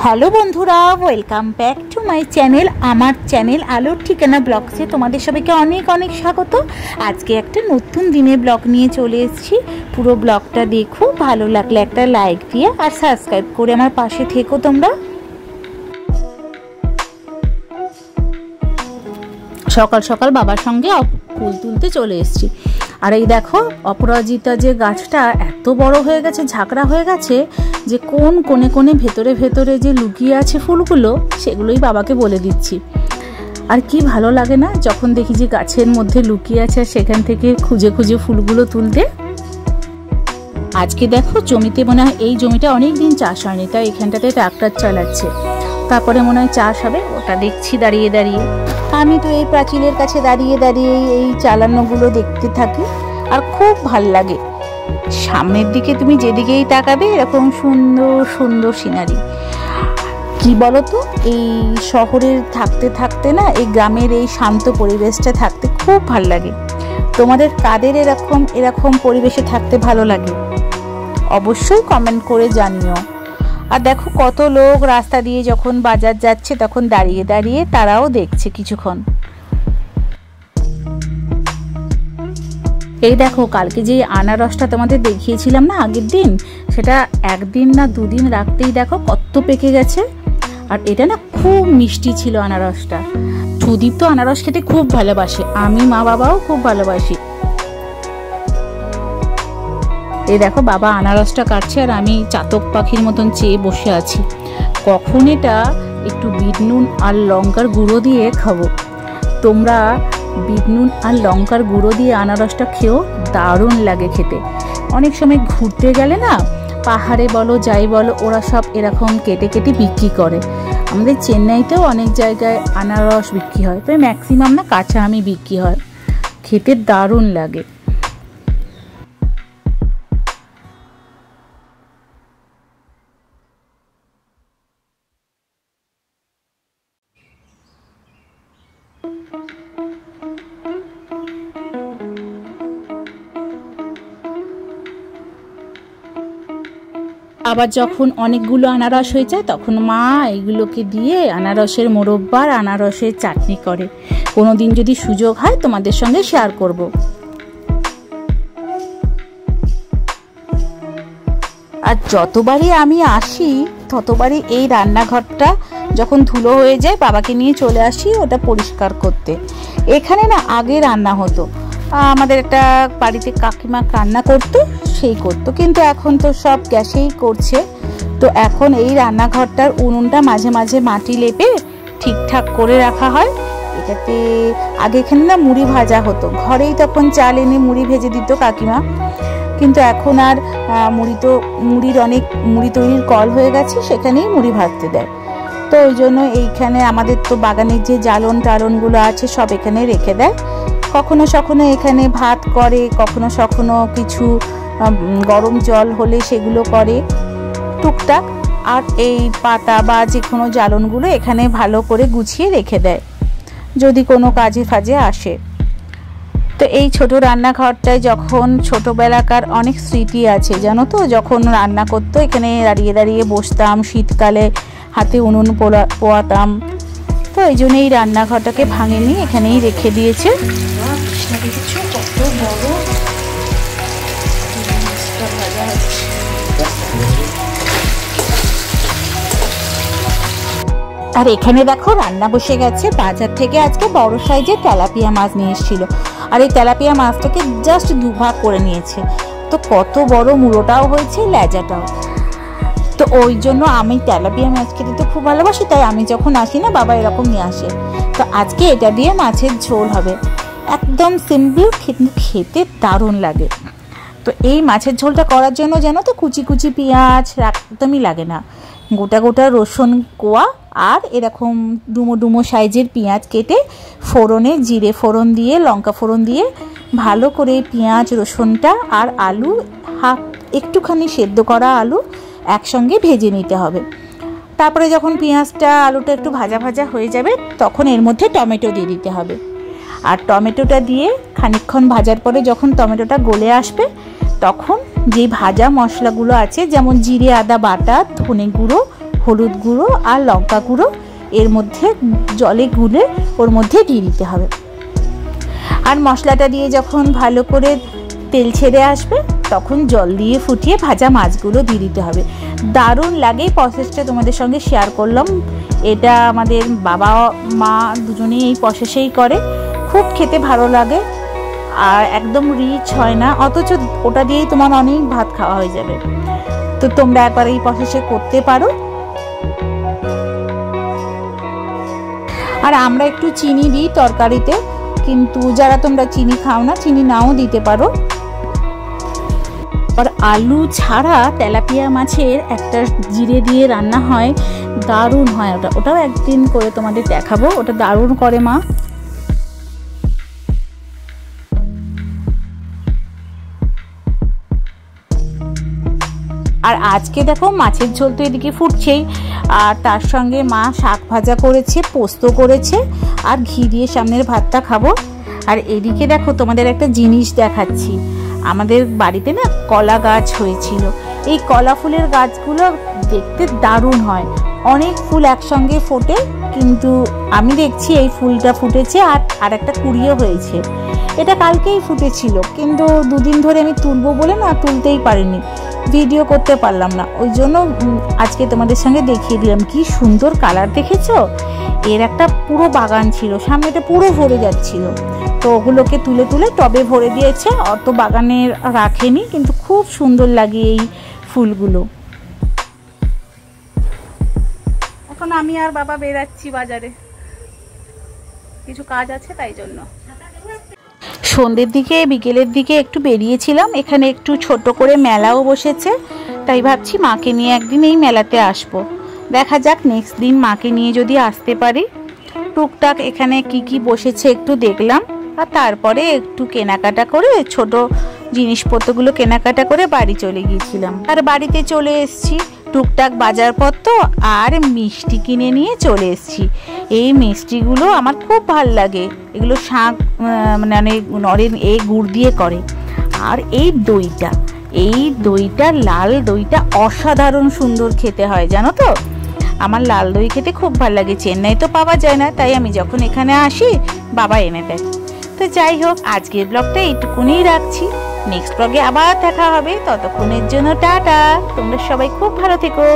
Hello বন্ধুরা, welcome back to my channel. আমার channel আলোর ঠিকানা ব্লগসে তোমাদের সবাইকে অনেক অনেক স্বাগত। আজকে একটা নতুন দিনের ব্লগ নিয়ে চলে এসেছি। পুরো ব্লগটা দেখো, ভালো লাগলে একটা লাইক দিয়ে আর সাবস্ক্রাইব করে আমার পাশে থেকো তোমরা। সকাল সকাল বাবার সঙ্গে ফুল তুলতে চলে এসেছি। আর এই দেখো, অপরাজিতা যে গাছটা এত বড় হয়ে গেছে, ঝাঁকড়া হয়ে গেছে, যে কোন কোণে কোণে ভেতরে ভেতরে যে লুকিয়ে আছে ফুলগুলো, সেগুলোই বাবাকে বলে দিচ্ছি। আর কি ভালো লাগে না যখন দেখি যে গাছের মধ্যে লুকিয়ে আছে, সেখান থেকে খুঁজে খুঁজে ফুলগুলো তুলতে। আজকে দেখো জমিতে মনে হয়, এই জমিটা অনেক দিন চাষ হয়নি, তাই এখানটাতে ট্রাক্টর চালাচ্ছে। তারপরে মনে হয় চাষ হবে, ওটা দেখছি দাঁড়িয়ে দাঁড়িয়ে। আমি তো এই প্রাচীরের কাছে দাঁড়িয়ে দাঁড়িয়ে এই চালানোগুলো দেখতে থাকি, আর খুব ভাল লাগে। সামনের দিকে তুমি যেদিকেই তাকাবে এরকম সুন্দর সুন্দর সিনারি। কি বলতো, এই শহরের থাকতে থাকতে না, এই গ্রামের এই শান্ত পরিবেশটা থাকতে খুব ভাল লাগে। তোমাদের কাদের এরকম পরিবেশে থাকতে ভালো লাগে অবশ্যই কমেন্ট করে জানিও। আর দেখো কত লোক রাস্তা দিয়ে যখন বাজার যাচ্ছে তখন দাঁড়িয়ে দাঁড়িয়ে তারাও দেখছে কিছুক্ষণ। এই দেখো, কালকে যে আনারসটা তোমাদের দেখিয়েছিলাম না আগের দিন, সেটা একদিন না দুদিন রাখতেই দেখো কত পেকে গেছে। আর এটা না খুব মিষ্টি ছিল আনারসটা। সুদীপ তো আনারস খেতে খুব ভালোবাসে, আমি মা বাবাও খুব ভালোবাসি। এই দেখো বাবা আনারসটা কাটছে আর আমি চাতক পাখির মতন চেয়ে বসে আছি, কখন এটা একটু বিট নুন আর লঙ্কার গুঁড়ো দিয়ে খাবো। তোমরা বিট নুন আর লঙ্কার গুঁড়ো দিয়ে আনারসটা খেও, দারুণ লাগে খেতে। অনেক সময় ঘুরতে গেলে না, পাহাড়ে বলো যাই বলো, ওরা সব এরকম কেটে কেটে বিক্রি করে। আমাদের চেন্নাইতেও অনেক জায়গায় আনারস বিক্রি হয়, তবে ম্যাক্সিমাম না কাঁচা আমি বিক্রি হয়, খেতে দারুণ লাগে। আবার যখন অনেকগুলো আনারস হয়ে যায় তখন মা এগুলোকে দিয়ে আনারসের মোরব্বা, আনারসের চাটনি করে। কোনোদিন যদি সুযোগ হয় তোমাদের সঙ্গে শেয়ার করব। আর যতবারই আমি আসি ততবারই এই রান্নাঘরটা যখন ধুলো হয়ে যায় বাবাকে নিয়ে চলে আসি ওটা পরিষ্কার করতে। এখানে না আগে রান্না হতো, আমাদের একটা বাড়িতে কাকিমা রান্না করতো, সেই করতো, কিন্তু এখন তো সব গ্যাসেই করছে। তো এখন এই রান্নাঘরটার উনুনটা মাঝে মাঝে মাটি লেপে ঠিকঠাক করে রাখা হয়। এটাতে আগে এখানে না মুড়ি ভাজা হতো, ঘরেই তখন চাল এনে মুড়ি ভেজে দিত কাকিমা। কিন্তু এখন আর মুড়ি তৈরির কল হয়ে গেছে, সেখানেই মুড়ি ভাজতে দেয়। তো ওই জন্য এইখানে আমাদের তো বাগানের যে জ্বালন টালনগুলো আছে সব এখানে রেখে দেয়। কখনো সখনো এখানে ভাত করে, কখনো সখনো কিছু গরম জল হলে সেগুলো করে টুকটাক। আর এই পাতা বা যে কোনো জ্বালনগুলো এখানে ভালো করে গুছিয়ে রেখে দেয় যদি কোনো কাজে ফাজে আসে। তো এই ছোট রান্নাঘরটায় যখন ছোটবেলাকার অনেক স্মৃতি আছে জানো তো, যখন রান্না করতো এখানে দাঁড়িয়ে দাঁড়িয়ে বসতাম, শীতকালে হাতে উনুন পোয়াতাম। তো এই জন্য এই রান্নাঘরটাকে ভাঙেনি, এখানেই রেখে দিয়েছে। কত বড় আর এখানে দেখো রান্না বসে গেছে। বাজার থেকে আজকে বড় সাইজের তেলাপিয়া মাছ নিয়ে এসেছিল, আর এই তেলাপিয়া মাছটাকে জাস্ট দুভাগ করে নিয়েছে। তো কত বড় মুড়োটাও হয়েছে, লেজাটাও। তো ওই জন্য আমি তেলাপিয়া মাছ খেতে তো খুব ভালোবাসি, তাই আমি যখন আসি না বাবা এরকম নিয়ে আসে। তো আজকে এটা দিয়ে মাছের ঝোল হবে, একদম সিম্পল, কিন্তু খেতে দারুণ লাগে। তো এই মাছের ঝোলটা করার জন্য জানো তো কুচি কুচি পেঁয়াজ একদমই লাগে না, গোটা গোটা রসুন কোয়া আর এরকম ডুমো ডুমো সাইজের পেঁয়াজ কেটে ফোড়নে জিরে ফোড়ন দিয়ে লঙ্কা ফোড়ন দিয়ে ভালো করে পেঁয়াজ রসুনটা আর আলু একটুখানি সেদ্ধ করা আলু একসঙ্গে ভেজে নিতে হবে। তারপরে যখন পেঁয়াজটা আলুটা একটু ভাজা ভাজা হয়ে যাবে তখন এর মধ্যে টমেটো দিয়ে দিতে হবে। আর টমেটোটা দিয়ে খানিকক্ষণ ভাজার পরে যখন টমেটোটা গলে আসবে তখন যে ভাজা মশলাগুলো আছে, যেমন জিরে আদা বাটা, ধনে গুঁড়ো, হলুদ গুঁড়ো আর লঙ্কা গুঁড়ো এর মধ্যে জলে গুলে ওর মধ্যে দিয়ে দিতে হবে। আর মশলাটা দিয়ে যখন ভালো করে তেল ছেড়ে আসবে তখন জল দিয়ে ফুটিয়ে ভাজা মাছগুলো দিয়ে দিতে হবে। দারুণ লাগে। এই প্রসেসটা তোমাদের সঙ্গে শেয়ার করলাম। এটা আমাদের বাবা মা দুজনেই এই প্রসেসেই করে, খুব খেতে ভালো লাগে আর একদম রিচ হয় না, অথচ ওটা দিয়েই তোমার অনেক ভাত খাওয়া হয়ে যাবে। তো তোমরা একবার এই প্রসেসে করতে পারো। আর আমরা একটু চিনি দিই তরকারিতে, কিন্তু যারা তোমরা চিনি খাও না চিনি নাও দিতে পারো। আর আলু ছাড়া তেলাপিয়া মাছের একটা জিরে দিয়ে রান্না হয়, দারুণ হয় ওটা। ওটাও একদিন করে তোমাদের দেখাবো, ওটা দারুণ করে মা। আর আজকে দেখো মাছের ঝোল তো এদিকে ফুটছেই, আর তার সঙ্গে মা শাক ভাজা করেছে, পোস্ত করেছে, আর ঘি দিয়ে সামনের ভাতটা খাবো। আর এদিকে দেখো তোমাদের একটা জিনিস দেখাচ্ছি। আমাদের বাড়িতে না কলা গাছ হয়েছিল। এই কলা ফুলের গাছগুলো দেখতে দারুণ হয়, অনেক ফুল একসঙ্গে ফোটে, কিন্তু আমি দেখছি এই ফুলটা ফুটেছে আর একটা কুড়িও হয়েছে। এটা কালকেই ফুটেছিল, কিন্তু দুদিন ধরে আমি তুলবো বলে না তুলতেই পারিনি, ভিডিও করতে পারলাম না, ওই জন্য আজকে তোমাদের সঙ্গে দেখিয়ে দিলাম। কি সুন্দর কালার দেখেছো? এর একটা পুরো বাগান ছিল, সামনেটা পুরো ভরে যাচ্ছিল, তো ওগুলোকে তুলে তুলে টবে ভরে দিয়েছে, অত বাগানে রাখেনি, কিন্তু খুব সুন্দর লাগে এই ফুলগুলো। এখন আমি আর বাবা বেরাচ্ছি বাজারে, কিছু কাজ আছে তাই জন্য। সন্ধ্যের দিকে বিকেলের দিকে একটু বেরিয়েছিলাম, এখানে একটু ছোট করে মেলাও বসেছে, তাই ভাবছি মাকে নিয়ে একদিন এই মেলাতে আসবো। দেখা যাক নেক্সট দিন মাকে নিয়ে যদি আসতে পারি। টুকটাক এখানে কি বসেছে একটু দেখলাম, আর তারপরে একটু কেনাকাটা করে ছোট জিনিসপত্রগুলো কেনাকাটা করে বাড়ি চলে গিয়েছিলাম। আর বাড়িতে চলে এসেছি, টুকটাক বাজারপত্র আর মিষ্টি কিনে নিয়ে চলে এসেছি। এই মিষ্টিগুলো আমার খুব ভাল লাগে, এগুলো শাক মানে নরেন এই গুড় দিয়ে করে। আর এই দইটা লাল দইটা অসাধারণ সুন্দর খেতে হয়, জানো তো? আমার লাল দই খেতে খুব ভালো লাগে। চেন্নাই তো পাওয়া যায় না, তাই আমি যখন এখানে আসি বাবা এনে দেয়। তো যাই হোক, আজকের ব্লগটা এইটুকুনি রাখছি, নেক্সট ব্লগে আবার দেখা হবে। ততক্ষণের জন্য টাটা, তোমরা সবাই খুব ভালো থেকো।